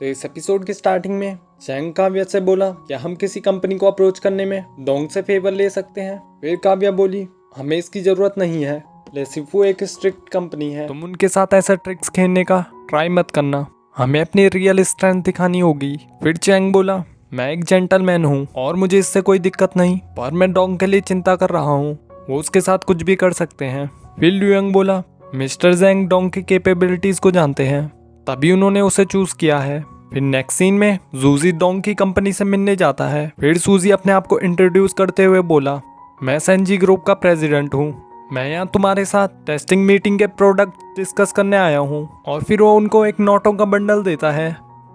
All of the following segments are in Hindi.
इस एपिसोड के स्टार्टिंग में चैंग काव्या से बोला क्या हम किसी कंपनी को अप्रोच करने में डोंग से फेवर ले सकते हैं। फिर काव्या बोली हमें इसकी जरूरत नहीं है, लेसिफू एक स्ट्रिक्ट कंपनी है, तुम उनके साथ ऐसा ट्रिक्स खेलने का ट्राई मत करना, हमें अपनी रियल स्ट्रेंथ दिखानी होगी। फिर चैंग बोला मैं एक जेंटलमैन हूँ और मुझे इससे कोई दिक्कत नहीं, पर मैं डोंग के लिए चिंता कर रहा हूँ, वो उसके साथ कुछ भी कर सकते हैं। फिर ल्यूयंग बोला मिस्टर जैंग डोंग की कैपेबिलिटीज को जानते हैं, तभी उन्होंने उसे चूज किया है। फिर नेक्स्ट सीन में जूजी डोंग की कंपनी से मिलने जाता है। फिर सूजी अपने आप को इंट्रोड्यूस करते हुए बोला मैं सेंजी ग्रुप का प्रेसिडेंट हूँ, मैं यहाँ तुम्हारे साथ टेस्टिंग मीटिंग के प्रोडक्ट डिस्कस करने आया हूँ। और फिर वो उनको एक नोटों का बंडल देता है।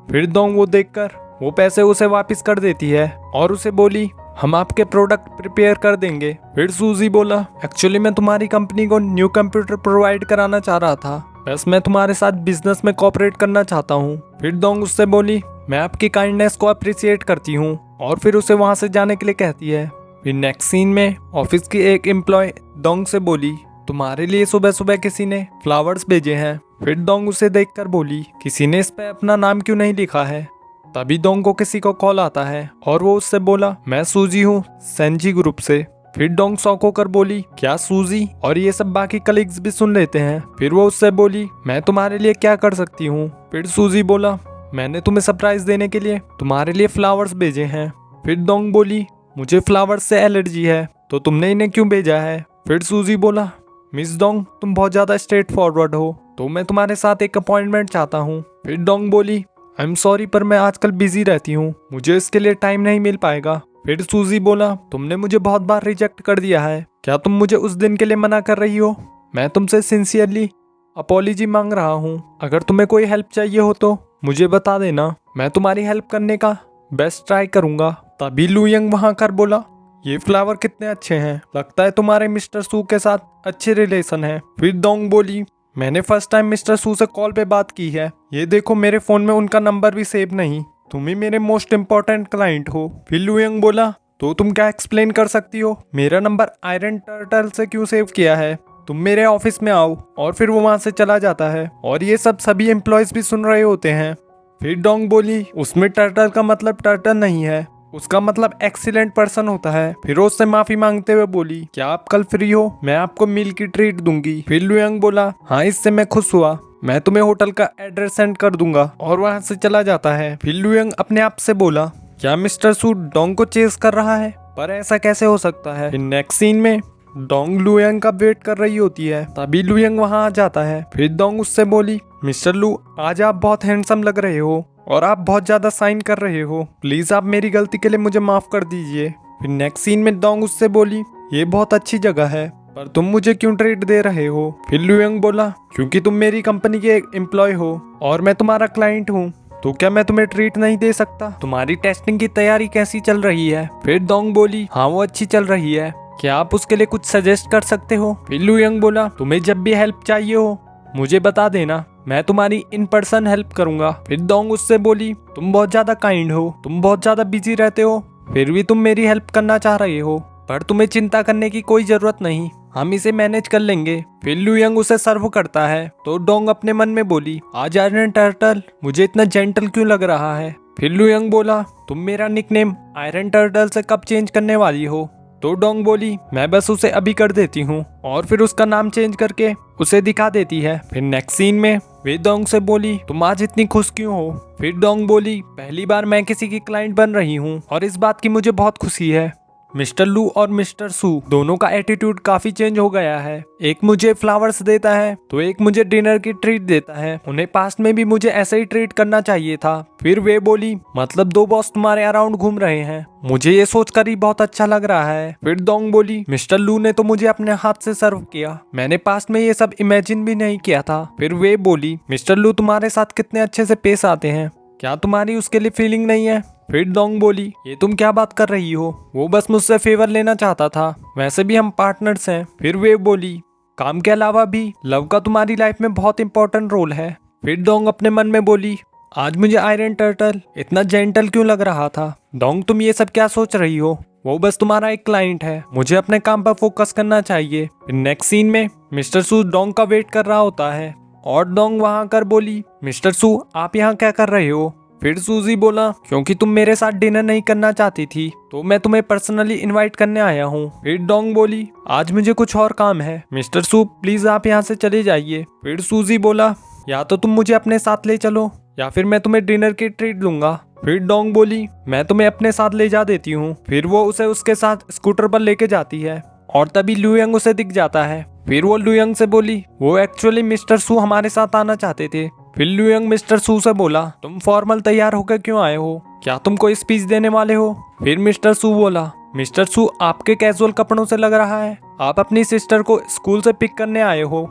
फिर डोंग वो देखकर वो पैसे उसे वापस कर देती है और उसे बोली हम आपके प्रोडक्ट प्रिपेयर कर देंगे। फिर सूजी बोला एक्चुअली मैं तुम्हारी कंपनी को न्यू कंप्यूटर प्रोवाइड कराना चाह रहा था, बस मैं तुम्हारे साथ बिजनेस में कोऑपरेट करना चाहता हूँ। फिर डोंग उससे बोली मैं आपकी काइंडनेस को अप्रिशिएट करती हूँ और फिर उसे वहाँ से जाने के लिए कहती है। फिर नेक्स्ट सीन में ऑफिस की एक एम्प्लॉय डोंग से बोली तुम्हारे लिए सुबह सुबह किसी ने फ्लावर्स भेजे हैं। फिर डोंग उसे देखकर बोली किसी ने इस पे अपना नाम क्यों नहीं लिखा है। तभी डोंग को किसी को कॉल आता है और वो उससे बोला मैं सूजी हूँ सेंजी ग्रुप से। फिर डोंग शॉक होकर बोली क्या सूजी, और ये सब बाकी कलीग्स भी सुन लेते हैं। फिर वो उससे बोली मैं तुम्हारे लिए क्या कर सकती हूँ। फिर सूजी बोला मैंने तुम्हें सरप्राइज देने के लिए तुम्हारे लिए फ्लावर्स भेजे हैं। फिर डोंग बोली मुझे फ्लावर्स से एलर्जी है, तो तुमने इन्हें क्यों भेजा है। फिर सूजी बोला मिस डोंग तुम बहुत ज़्यादा स्ट्रेट फॉरवर्ड हो, तो मैं तुम्हारे साथ एक अपॉइंटमेंट चाहता हूँ। फिर डोंग बोली आई एम सॉरी पर मैं आजकल बिजी रहती हूँ, मुझे इसके लिए टाइम नहीं मिल पाएगा। फिर सूजी बोला तुमने मुझे बहुत बार रिजेक्ट कर दिया है, क्या तुम मुझे उस दिन के लिए मना कर रही हो। मैं तुमसे सिंसियरली अपॉलॉजी मांग रहा हूँ, अगर तुम्हें कोई हेल्प चाहिए हो तो मुझे बता देना, मैं तुम्हारी हेल्प करने का बेस्ट ट्राई करूँगा। तभी लुयंग वहाँ कर बोला ये फ्लावर कितने अच्छे हैं, लगता है तुम्हारे मिस्टर सू के साथ अच्छे रिलेशन है। फिर डोंग बोली मैंने फर्स्ट टाइम मिस्टर सू से कॉल पे बात की है, ये देखो मेरे फोन में उनका नंबर भी सेव नहीं, तुम ही मेरे मोस्ट इम्पोर्टेंट क्लाइंट हो। फिर लुयंग बोला तो तुम क्या एक्सप्लेन कर सकती हो, मेरा नंबर आयरन टर्टल से क्यों सेव किया है, तुम मेरे ऑफिस में आओ। और फिर वो वहाँ से चला जाता है और ये सब सभी एम्प्लॉयज भी सुन रहे होते हैं। फिर डोंग बोली उसमें टर्टल का मतलब टर्टल नहीं है, उसका मतलब एक्सीलेंट पर्सन होता है। फिर वो उससे माफी मांगते हुए बोली क्या आप कल फ्री हो, मैं आपको मील की ट्रीट दूंगी। फिर लुयंग बोला हाँ इससे मैं खुश हुआ, मैं तुम्हें होटल का एड्रेस सेंड कर दूंगा, और वहां से चला जाता है। फिर लुयंग अपने आप से बोला क्या मिस्टर सू डोंग को चेस कर रहा है, पर ऐसा कैसे हो सकता है। फिर नेक्स्ट सीन में डोंग लुयंग का वेट कर रही होती है, तभी लुयंग वहां आ जाता है। फिर डोंग उससे बोली मिस्टर लू आज आप बहुत हैंडसम लग रहे हो और आप बहुत ज्यादा साइन कर रहे हो, प्लीज आप मेरी गलती के लिए मुझे माफ कर दीजिए। फिर नेक्स्ट सीन में डोंग उससे बोली ये बहुत अच्छी जगह है, पर तुम मुझे क्यों ट्रीट दे रहे हो। फिर लुयंग बोला क्योंकि तुम मेरी कंपनी के एक एम्प्लॉय हो और मैं तुम्हारा क्लाइंट हूँ, तो क्या मैं तुम्हें ट्रीट नहीं दे सकता। तुम्हारी टेस्टिंग की तैयारी कैसी चल रही है। फिर डोंग बोली हाँ वो अच्छी चल रही है, क्या आप उसके लिए कुछ सजेस्ट कर सकते हो। फिर लुयंग बोला तुम्हें जब भी हेल्प चाहिए हो मुझे बता देना, मैं तुम्हारी इन पर्सन हेल्प करूंगा। फिर डोंग उससे बोली तुम बहुत ज्यादा काइंड हो, तुम बहुत ज्यादा बिजी रहते हो, फिर भी तुम मेरी हेल्प करना चाह रहे हो, पर तुम्हें चिंता करने की कोई जरूरत नहीं, हम इसे मैनेज कर लेंगे। फिर लुयंग उसे सर्व करता है तो डोंग अपने मन में बोली आज आयरन टर्टल मुझे इतना जेंटल क्यों लग रहा है। फिर लुयंग बोला तुम मेरा निकनेम आयरन टर्टल से कब चेंज करने वाली हो। तो डोंग बोली मैं बस उसे अभी कर देती हूँ, और फिर उसका नाम चेंज करके उसे दिखा देती है। फिर नेक्स्ट सीन में वे डोंग से बोली तुम आज इतनी खुश क्यों हो। फिर डोंग बोली पहली बार मैं किसी की क्लाइंट बन रही हूँ और इस बात की मुझे बहुत खुशी है। मिस्टर लू और मिस्टर सू दोनों का एटीट्यूड काफी चेंज हो गया है, एक मुझे फ्लावर्स देता है तो एक मुझे डिनर की ट्रीट देता है, उन्हें पास्ट में भी मुझे ऐसे ही ट्रीट करना चाहिए था। फिर वे बोली मतलब दो बॉस तुम्हारे अराउंड घूम रहे हैं, मुझे ये सोचकर ही बहुत अच्छा लग रहा है। फिर डोंग बोली मिस्टर लू ने तो मुझे अपने हाथ से सर्व किया, मैंने पास्ट में ये सब इमेजिन भी नहीं किया था। फिर वे बोली मिस्टर लू तुम्हारे साथ कितने अच्छे से पेश आते हैं, क्या तुम्हारी उसके लिए फीलिंग नहीं है। फिर डोंग बोली ये तुम क्या बात कर रही हो, वो बस मुझसे फेवर लेना चाहता था, वैसे भी हम पार्टनर्स हैं। फिर वे बोली काम के अलावा भी लव का तुम्हारी लाइफ में बहुत इंपॉर्टेंट रोल है। फिर डोंग अपने मन में बोली आज मुझे आयरन टर्टल इतना जेंटल क्यों लग रहा था। डोंग तुम ये सब क्या सोच रही हो, वो बस तुम्हारा एक क्लाइंट है, मुझे अपने काम पर फोकस करना चाहिए। फिर नेक्स्ट सीन में मिस्टर सू डोंग का वेट कर रहा होता है और डोंग वहां कर बोली मिस्टर सू आप यहाँ क्या कर रहे हो। फिर सूजी बोला, क्योंकि तुम मेरे साथ डिनर नहीं करना चाहती थी तो मैं तुम्हें पर्सनली इनवाइट करने आया हूँ। फिर डोंग बोली, आज मुझे कुछ और काम है, मिस्टर सू प्लीज आप यहाँ से चले जाइए। फिर सूजी बोला, या तो तुम मुझे अपने साथ ले चलो या फिर मैं तुम्हें डिनर की ट्रीट दूंगा। फिर डोंग बोली, मैं तुम्हें अपने साथ ले जा देती हूँ। फिर वो उसे उसके साथ स्कूटर पर लेके जाती है और तभी लुयंग उसे दिख जाता है। फिर वो लुयंग से बोली, वो एक्चुअली मिस्टर सू हमारे साथ आना चाहते थे। फिर लुयंग मिस्टर सू से बोला, तुम फॉर्मल तैयार होकर क्यों आए हो, क्या तुम कोई स्पीच देने वाले हो? फिर मिस्टर सू बोला, मिस्टर सू आपके कैजुअल कपड़ों से लग रहा है आप अपनी सिस्टर को स्कूल से पिक करने आए हो।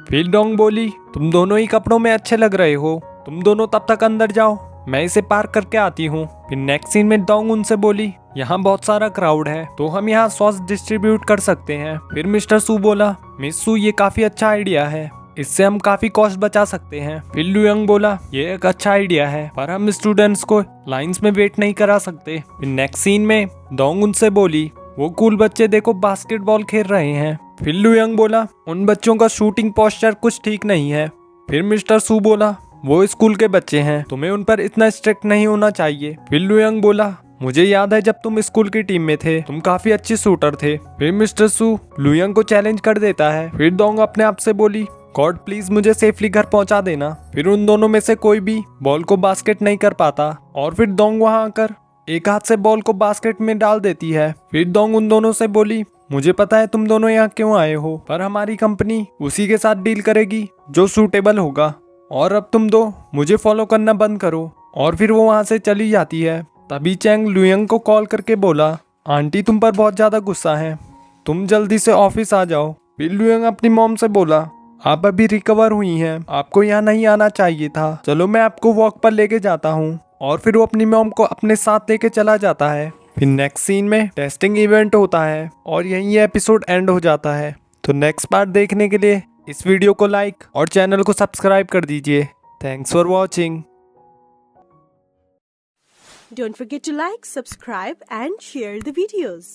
फिर डोंग बोली, तुम दोनों ही कपड़ों में अच्छे लग रहे हो, तुम दोनों तब तक अंदर जाओ, मैं इसे पार्क करके आती हूँ। फिर नेक्स्ट सीन में डोंग उनसे बोली, यहाँ बहुत सारा क्राउड है तो हम यहाँ सॉस डिस्ट्रीब्यूट कर सकते हैं। फिर मिस्टर सू बोला, मिस सू ये काफी अच्छा आइडिया है, इससे हम काफी कॉस्ट बचा सकते हैं। फिर लुयंग बोला, ये एक अच्छा आइडिया है पर हम स्टूडेंट्स को लाइंस में वेट नहीं करा सकते। फिर नेक्स्ट सीन में डोंग उनसे बोली, वो कूल बच्चे देखो बास्केटबॉल खेल रहे हैं। फिर लुयंग बोला, उन बच्चों का शूटिंग पोस्चर कुछ ठीक नहीं है। फिर मिस्टर सू बोला, वो स्कूल के बच्चे हैं, तुम्हें उन पर इतना स्ट्रिक्ट नहीं होना चाहिए। फिर लुयंग बोला, मुझे याद है जब तुम स्कूल की टीम में थे तुम काफी अच्छे शूटर थे। फिर मिस्टर सू लुयंग को चैलेंज कर देता है। फिर डोंग अपने आप से बोली, गॉड प्लीज मुझे सेफली घर पहुंचा देना। फिर उन दोनों में से कोई भी बॉल को बास्केट नहीं कर पाता और फिर डोंग वहां आकर एक हाथ से बॉल को बास्केट में डाल देती है। फिर डोंग उन दोनों से बोली, मुझे पता है तुम दोनों यहाँ क्यों आए हो पर हमारी कंपनी उसी के साथ डील करेगी जो सूटेबल होगा और अब तुम दो मुझे फॉलो करना बंद करो। और फिर वो वहां से चली जाती है। तभी चैंग लुयंग को कॉल करके बोला, आंटी तुम पर बहुत ज्यादा गुस्सा है, तुम जल्दी से ऑफिस आ जाओ। फिर लुयंग अपनी मॉम से बोला, आप अभी रिकवर हुई हैं, आपको यहाँ नहीं आना चाहिए था, चलो मैं आपको वॉक पर लेके जाता हूँ। और फिर वो अपनी मॉम को अपने साथ लेके चला जाता है। फिर नेक्स्ट सीन में टेस्टिंग इवेंट होता है और यहीं ये एपिसोड एंड हो जाता है। तो नेक्स्ट पार्ट देखने के लिए इस वीडियो को लाइक और चैनल को सब्सक्राइब कर दीजिए। Thanks for watching. Don't forget to like, subscribe and share the videos.